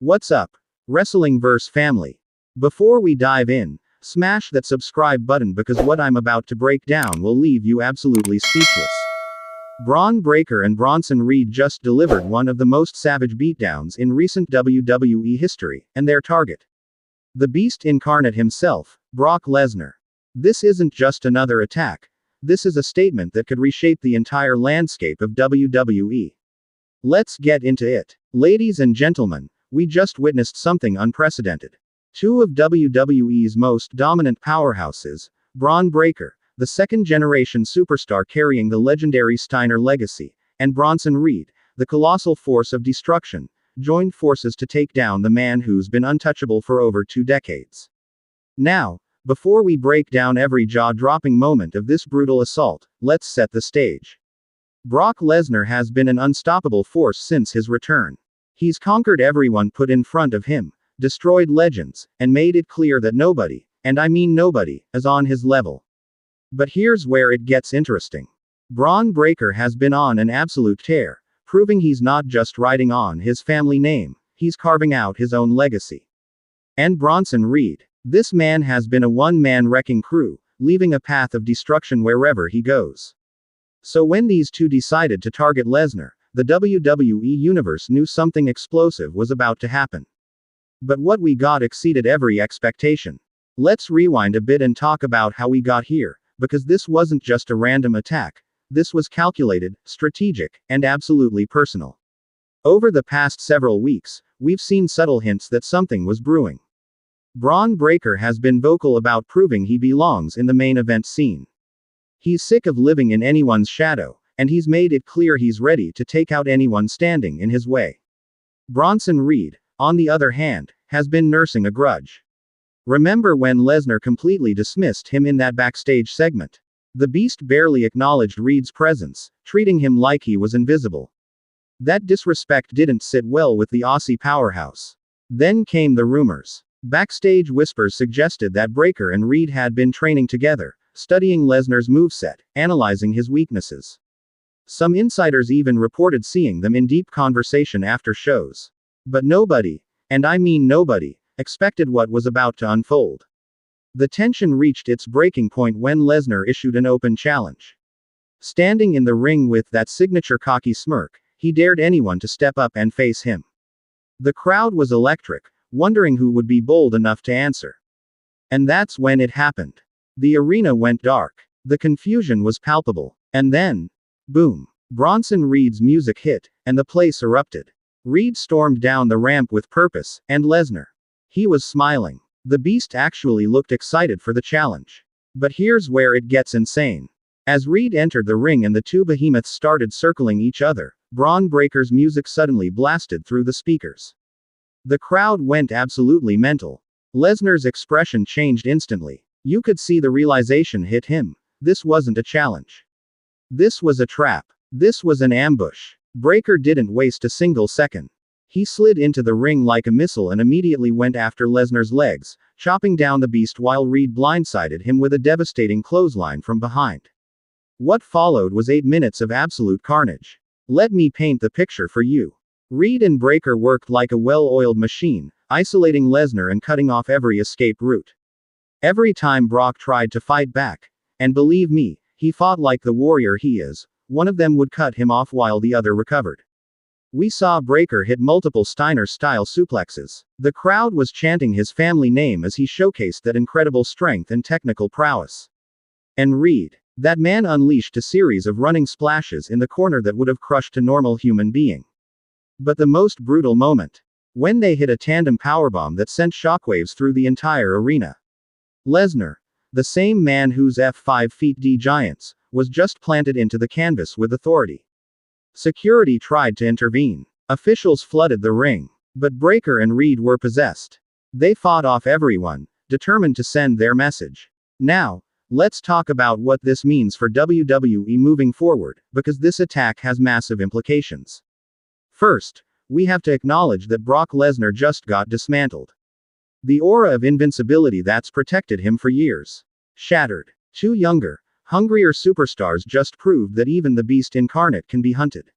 What's up, Wrestling Verse family? Before we dive in, smash that subscribe button because what I'm about to break down will leave you absolutely speechless. Bron Breakker and Bronson Reed just delivered one of the most savage beatdowns in recent WWE history, and their target. The Beast incarnate himself, Brock Lesnar. This isn't just another attack. This is a statement that could reshape the entire landscape of WWE. Let's get into it. Ladies and gentlemen, we just witnessed something unprecedented. Two of WWE's most dominant powerhouses, Bron Breakker, the second-generation superstar carrying the legendary Steiner legacy, and Bronson Reed, the colossal force of destruction, joined forces to take down the man who's been untouchable for over 2 decades. Now, before we break down every jaw-dropping moment of this brutal assault, let's set the stage. Brock Lesnar has been an unstoppable force since his return. He's conquered everyone put in front of him, destroyed legends, and made it clear that nobody, and I mean nobody, is on his level. But here's where it gets interesting. Bron Breakker has been on an absolute tear, proving he's not just riding on his family name, he's carving out his own legacy. And Bronson Reed. This man has been a one-man wrecking crew, leaving a path of destruction wherever he goes. So when these two decided to target Lesnar, the WWE Universe knew something explosive was about to happen. But what we got exceeded every expectation. Let's rewind a bit and talk about how we got here, because this wasn't just a random attack. This was calculated, strategic, and absolutely personal. Over the past several weeks, we've seen subtle hints that something was brewing. Bron Breakker has been vocal about proving he belongs in the main event scene. He's sick of living in anyone's shadow, and he's made it clear he's ready to take out anyone standing in his way. Bronson Reed, on the other hand, has been nursing a grudge. Remember when Lesnar completely dismissed him in that backstage segment? The Beast barely acknowledged Reed's presence, treating him like he was invisible. That disrespect didn't sit well with the Aussie powerhouse. Then came the rumors. Backstage whispers suggested that Breakker and Reed had been training together, studying Lesnar's moveset, analyzing his weaknesses. Some insiders even reported seeing them in deep conversation after shows. But nobody, and I mean nobody, expected what was about to unfold. The tension reached its breaking point when Lesnar issued an open challenge. Standing in the ring with that signature cocky smirk, he dared anyone to step up and face him. The crowd was electric, wondering who would be bold enough to answer. And that's when it happened. The arena went dark. The confusion was palpable. And then, boom. Bronson Reed's music hit, and the place erupted. Reed stormed down the ramp with purpose, and Lesnar. He was smiling. The Beast actually looked excited for the challenge. But here's where it gets insane. As Reed entered the ring and the two behemoths started circling each other, Bron Breakker's music suddenly blasted through the speakers. The crowd went absolutely mental. Lesnar's expression changed instantly. You could see the realization hit him. This wasn't a challenge. This was a trap. This was an ambush. Breakker didn't waste a single second. He slid into the ring like a missile and immediately went after Lesnar's legs, chopping down the Beast while Reed blindsided him with a devastating clothesline from behind. What followed was 8 minutes of absolute carnage. Let me paint the picture for you. Reed and Breakker worked like a well-oiled machine, isolating Lesnar and cutting off every escape route. Every time Brock tried to fight back, and believe me, he fought like the warrior he is, one of them would cut him off while the other recovered. We saw Breakker hit multiple Steiner-style suplexes. The crowd was chanting his family name as he showcased that incredible strength and technical prowess. And Reed, that man unleashed a series of running splashes in the corner that would have crushed a normal human being. But the most brutal moment. When they hit a tandem powerbomb that sent shockwaves through the entire arena. Lesnar, the same man whose F5 feet D giants, was just planted into the canvas with authority. Security tried to intervene. Officials flooded the ring. But Breakker and Reed were possessed. They fought off everyone, determined to send their message. Now, let's talk about what this means for WWE moving forward, because this attack has massive implications. First, we have to acknowledge that Brock Lesnar just got dismantled. The aura of invincibility that's protected him for years. Shattered. Two younger, hungrier superstars just proved that even the Beast incarnate can be hunted.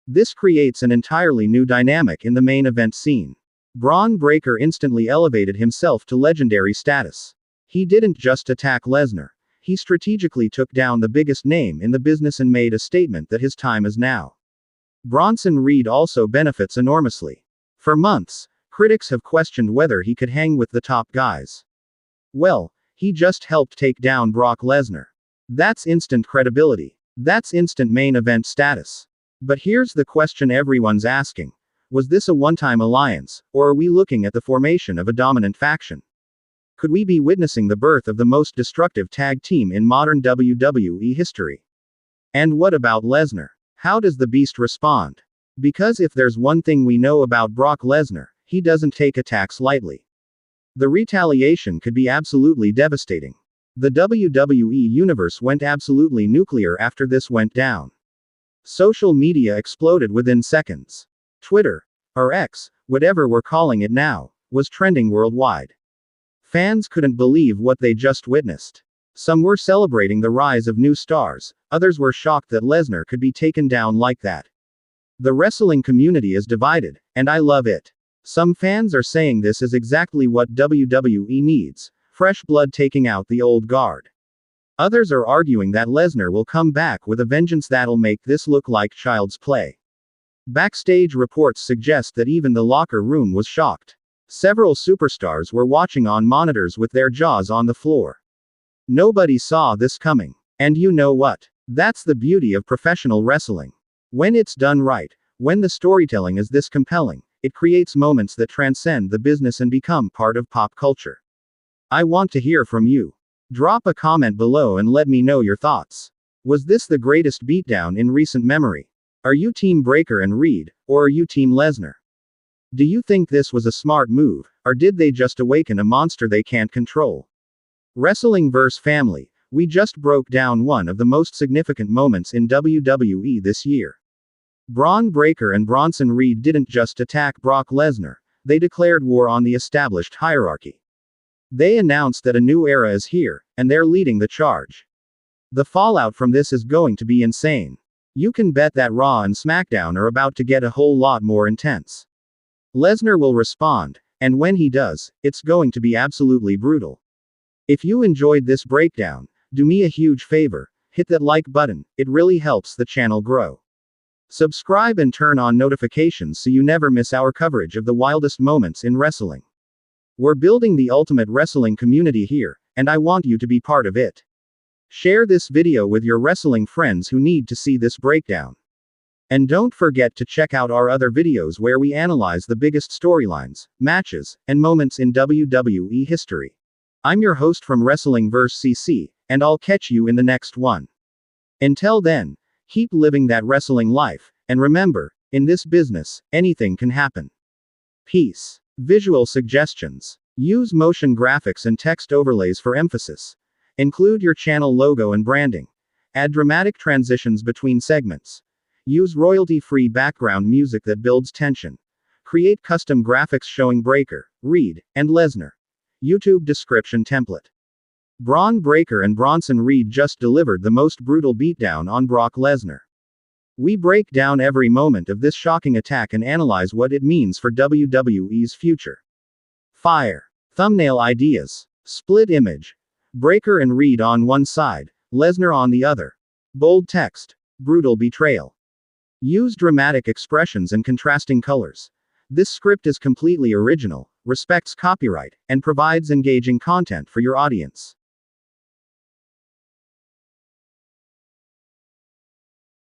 This creates an entirely new dynamic in the main event scene. Bron Breakker instantly elevated himself to legendary status. He didn't just attack Lesnar. He strategically took down the biggest name in the business and made a statement that his time is now. Bronson Reed also benefits enormously. For months, critics have questioned whether he could hang with the top guys. Well, he just helped take down Brock Lesnar. That's instant credibility. That's instant main event status. But here's the question everyone's asking. Was this a one-time alliance, or are we looking at the formation of a dominant faction? Could we be witnessing the birth of the most destructive tag team in modern WWE history? And what about Lesnar? How does the Beast respond? Because if there's one thing we know about Brock Lesnar, he doesn't take attacks lightly. The retaliation could be absolutely devastating. The WWE universe went absolutely nuclear after this went down. Social media exploded within seconds. Twitter, or X, whatever we're calling it now, was trending worldwide. Fans couldn't believe what they just witnessed. Some were celebrating the rise of new stars, others were shocked that Lesnar could be taken down like that. The wrestling community is divided, and I love it. Some fans are saying this is exactly what WWE needs, fresh blood taking out the old guard. Others are arguing that Lesnar will come back with a vengeance that'll make this look like child's play. Backstage reports suggest that even the locker room was shocked. Several superstars were watching on monitors with their jaws on the floor. Nobody saw this coming. And you know what? That's the beauty of professional wrestling. When it's done right, when the storytelling is this compelling, it creates moments that transcend the business and become part of pop culture. I want to hear from you. Drop a comment below and let me know your thoughts. Was this the greatest beatdown in recent memory? Are you Team Breakker and Reed, or are you Team Lesnar? Do you think this was a smart move, or did they just awaken a monster they can't control? Wrestling vs. Family, we just broke down one of the most significant moments in WWE this year. Bron Breakker and Bronson Reed didn't just attack Brock Lesnar, they declared war on the established hierarchy. They announced that a new era is here, and they're leading the charge. The fallout from this is going to be insane. You can bet that Raw and SmackDown are about to get a whole lot more intense. Lesnar will respond, and when he does, it's going to be absolutely brutal. If you enjoyed this breakdown, do me a huge favor, hit that like button, it really helps the channel grow. Subscribe and turn on notifications so you never miss our coverage of the wildest moments in wrestling. We're building the ultimate wrestling community here, and I want you to be part of it. Share this video with your wrestling friends who need to see this breakdown. And don't forget to check out our other videos where we analyze the biggest storylines, matches, and moments in WWE history. I'm your host from Wrestling vs. CC, and I'll catch you in the next one. Until then, keep living that wrestling life, and remember, in this business, anything can happen. Peace. Visual suggestions. Use motion graphics and text overlays for emphasis. Include your channel logo and branding. Add dramatic transitions between segments. Use royalty-free background music that builds tension. Create custom graphics showing Breakker, Reed, and Lesnar. YouTube description template. Bron Breakker and Bronson Reed just delivered the most brutal beatdown on Brock Lesnar. We break down every moment of this shocking attack and analyze what it means for WWE's future. Fire. Thumbnail ideas. Split image. Breakker and Reed on one side, Lesnar on the other. Bold text. Brutal betrayal. Use dramatic expressions and contrasting colors. This script is completely original, respects copyright, and provides engaging content for your audience.